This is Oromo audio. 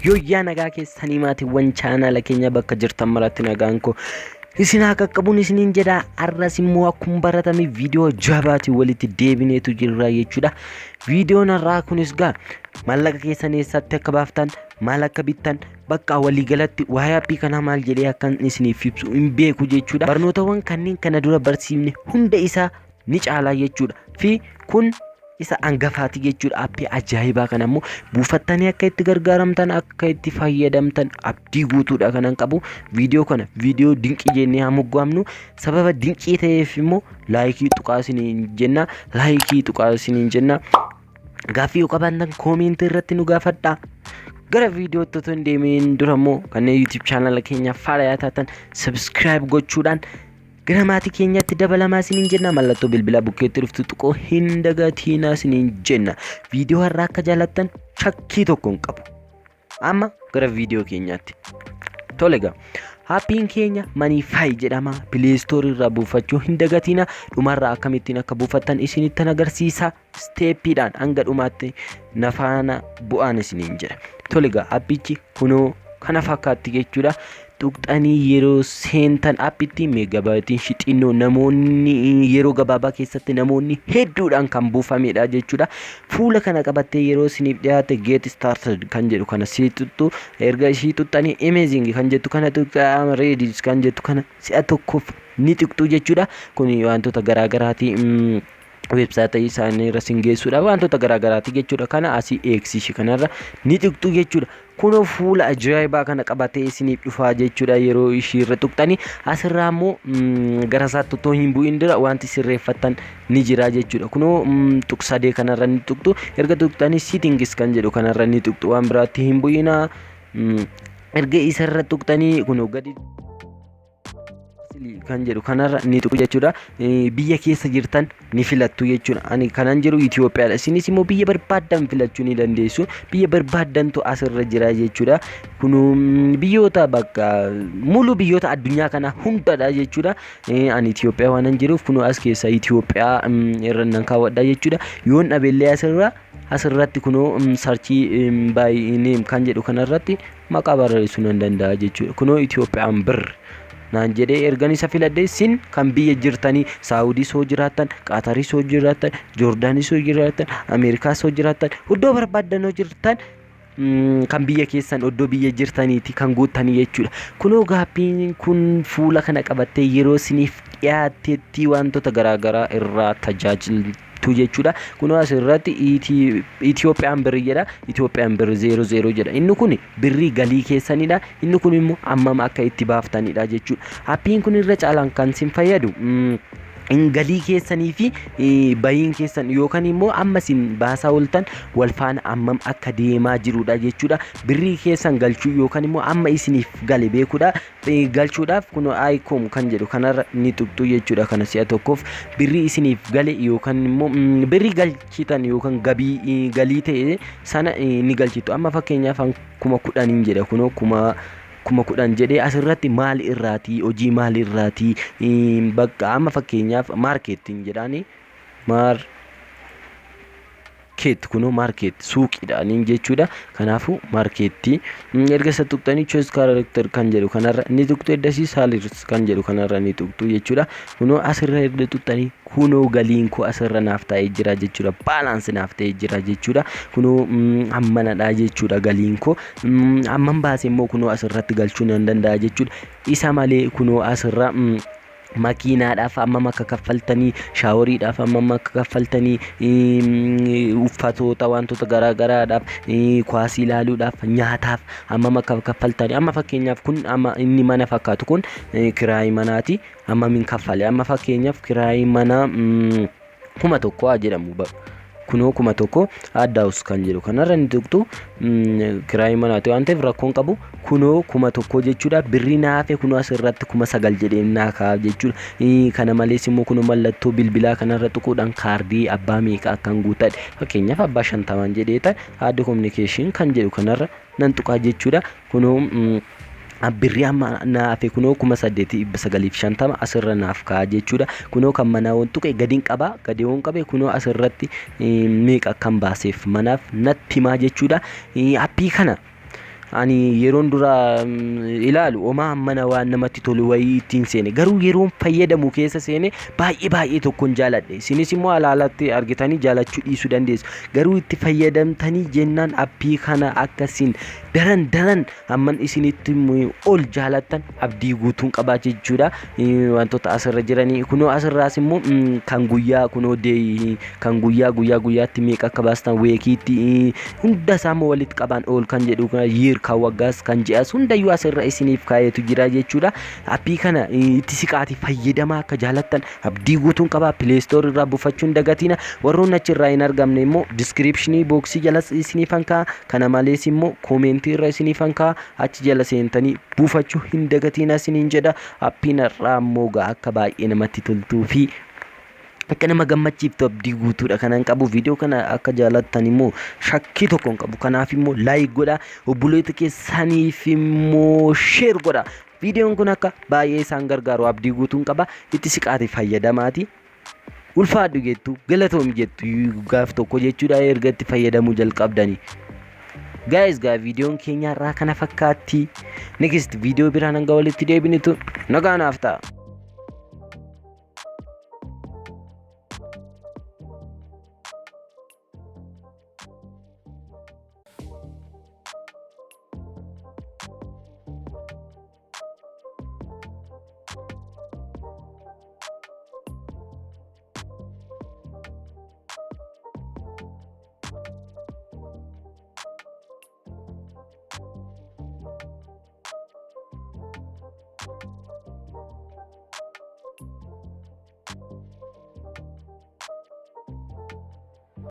Yoyyaa nagaa keessanii maatiiwwan chaanaala keenya bakka jirtan maratti nagaan koo isin haa qaqqabuun isiniin jedha. Arras immoo akkuma baratame viidiyoo jabaatiin walitti deebineetu jirra jechuudha. Viidiyoon har'aa kunis maallaqa keessan eessatti akka baaftan, maal akka bittan, bakka waliigalatti waa'ee aappii kanaa maal jedhee akkan isiniif ibsu hin beeku jechuudha. Barnootawwan kanneen kana dura barsiifne hunda isaa ni caalaa jechuudha. Fi kun isa angafaati jechuudha. Aappii ajaa'ibaa kana immoo buufattanii akka itti gargaaramtan, akka itti fayyadamtan abdii guutuudha kanan qabu. Viidiyoo kana viidiyoo dinqii jennee haa moggaafnu. Sababa dinqii ta'eef immoo laayikii tuqaa isiniin jenna. Laayikii tuqaa isiniin jenna. Gaaffii yoo qabaattan koomentii irratti nu gaafadhaa. Gara viidiyootti otoo hin deemin dura immoo kanneen YouTube chaanala keenya faana taatan subscribe gochuudhaan gara maatii keenyatti dabalamaa isiniin jenna. Mallattoo bilbila bukkeetti dhuftu tuquu hin dagatinaa isiniin jenna. Viidiyoo har'aa akka jaalattan shakkii tokko hin qabu. Amma gara viidiyoo keenyaatti. Tole egaa aappiin keenya Manify jedhama. Play Store irraa buufachuu hin dagatinaa. Dhumarraa akkamittiin akka buufattan isinittan agarsiisa. Steeppiidhaan hanga dhumaatti nafaana bu'aan isiniin jedha. Tole egaa aappichi kunoo kana fakkaatti jechuudha. Tuqxanii yeroo seentan aappitti meegabaayitiin xixinnoo namoonni yeroo gabaabaa keessatti namoonni hedduudhaan kan buufamedha jechuudha. Fuula kana qabattee yeroo isiniif dhiyaate get started kan jedhu kana siixuxxu erga ishii tuqxanii amazing kan jettu kana tuqxaa ready kan jettu kana si'a tokkoof ni tuqxu jechuudha. Kun wantoota garaagaraati websaayitii isaanii irra singeessuudha wantoota garaagaraati jechuudha. Kana asii eegsisi kanarra ni tuqxu jechuudha. Kunoo fuula ajaa'ibaa kana qabatee isiniif dhufaa jechuudha. Yeroo ishii irra tuqxanii asirraa immoo gara isaatti otoo hin bu'in dura wanti sirreeffattan ni jira jechuudha. Kunoo tuqsadee kanarra ni tuqxu. Erga tuqxanii settings kan jedhu kanarra ni tuqxu. Waan biraatti hin bu'inaa. Erga isarra tuqxanii kunoo gadi kan jedhu kanarra ni tuqu jechuudha. Biyya keessa jirtan ni filattu jechuudha. Ani kanan jiru Itoophiyaadha. Isinis immoo biyya barbaaddan filachuu ni dandeessu. Biyya barbaaddantu asirra jira jechuudha. Kun biyyoota bakka mulu biyyoota addunyaa kana hundadha jechuudha. Ani Itoophiyaa waan jiruuf kun as keessa Itoophiyaa irra nan kaawwadha jechuudha. Yoon dhabeellee asirratti kunoo sarchii by name kan jedhu kanarratti maqaa barreessuu nan danda'a jechuudha. Kunoo Itoophiyaan bir naan jedhee ergan isa filadhee sin kan biyya jirtanii Saawudii soo jiraattan, Qaatarii soo jiraattan, Joordaanii soo jiraattan, Ameerikaa soo jiraattan, iddoo barbaaddanoo jirtan kan biyya keessan iddoo biyya jirtaniiti kan guuttanii jechuudha. Kunoo gaappiin kun fuula kana qabattee yeroo isiniif dhiyaatetti wantoota garaagaraa irraa tajaajiltu jechuudha. Kunoo asirratti Itoophiyaan birrii jedha. Itoophiyaan birrii 00 jedha. Inni kun birrii galii keessanidha. Inni kun immoo ammam akka itti baaftanidha jechuudha. Aappiin kun irra caalaan kan sin fayyadu galii keessanii fi bahiin keessan yookaan immoo amma sin baasaa ooltan wal faana ammam akka deemaa jirudha jechuudha. Birrii keessan galchuu yookaan immoo amma isiniif gale beekuudha. Galchuudhaaf kun icom kan jedhu kanarra ni tuqxu jechuudha. Kana si'a tokkoof birrii isiniif gale yookaan immoo birrii galchitan yookaan galii ta'e sana ni galchitu. Amma fakkeenyaaf 10,000 jedha. Kunoo 10,000 jedhee asirratti maal irraati hojii maal irraati bakka amma fakkeenyaaf maarkeettiin jedhaani kunoo maarkeet suuqiidhaan jechuudha. Kanaafuu maarkeettii erga isa tuqxanii choice character kan jedhu kanarra ni tuqxu. Eddasii salaries kan jedhu kanarra ni tuqxu jechuudha. Kunoo asirra erga tuqxanii kunoo galiin koo asirra naaf ta'ee jira jechuudha. Baalaansi naaf ta'ee jira jechuudha. Kunoo ammanadha jechuudha galiin koo. Amman baasee immoo kunoo asirratti galchuu nan danda'a jechuudha. Isa malee kunoo asirra makiinaadhaaf ammam akka kaffaltanii, shaaworiidhaaf ammam akka kaffaltanii, uffatoota wantoota garaagaraadhaaf, kwaasii ilaaluudhaaf, nyaataaf ammam akka kaffaltanii. Amma fakkeenyaaf kun amma inni mana fakkaatu kun kiraayii manaati. Ammamiin kaffale. Amma fakkeenyaaf kiraayii manaa 1,000 jedhamu. Kunoo 1,000 addaa'us kan jedhu kanarra ni tuqxu. Kiraayii manaati waan ta'eef rakkoon qabu. Kunoo 1,000 jechuudha. Birrii naafe kunoo asirratti 9,000 jedhee naa kaa'aa jechuudha. Kana malees immoo kunoo mallattoo bilbilaa kanarra tuquudhaan kaardii abbaa meeqa akkan guutadhe fakkeenyaaf abbaa 50 jedhee ta'e aadde communication kan jedhu kanarra nan tuqaa jechuudha. Kunoo birrii amma naafe kunoo 8,950 asirra naaf kaa'aa jechuudha. Kunoo kan manaa wantuqe gadiin qaba gadeewwan qabe kunoo asirratti meeqa kan baaseef manaaf natti himaa jechuudha. Aappii kana ani yeroon dura ilaalu oma mana waan namatti tolu wayii ittiin seene garuu yeroon fayyadamu keessa seene baay'ee tokkoon jaaladhe isinis immoo alaalatti argitanii jaalachuu dhiisuu dandeessu garuu itti fayyadamtanii jennaan appii kana akkasiin daran amman isinitti ol jaalattan abdii guutuun qabaachuu jechuudha wantoota asirra jiranii kunoo asirraas immoo kan guyyaa kunoo deey kan guyyaatti meeqa akka baastan weekiitti hunda isaa walitti qaban ol kan jedhu year kan waggaas kan ji'as hundayyuu asirra isiniif kaayetu jira jechuudha appii kana itti siqaati fayyadamaa akka jaalattan abdii guutuun qaba Play Store irraa buufachuun dagatina warroon achirraa hin argamne immoo description boxii jala isiniif hankaa kana malees immoo comment irra isiniif hankaa achi jala seentanii buufachuu hin dagatina isiniin jedha appiin irraa mooga akka baay'ee namatti toltuu fi akka nama gammachiiftu abdii guutuudha kanan qabu video kana akka jaalattan immoo shakkii tokkoon qabu kanaaf immoo like godha obboleeta keessaniif immoo share godha videoon kun akka baay'ee isaan gargaaru abdii guutuun qaba itti siqaati fayyadamaati ulfaadhu jettu galatoom jettu gaaf tokko jechuudha erga itti fayyadamuu jalqabdani guys videoon keenya irraa kana fakkaatti next video biraan hanga walitti deebinitu nagaanaaf ta'a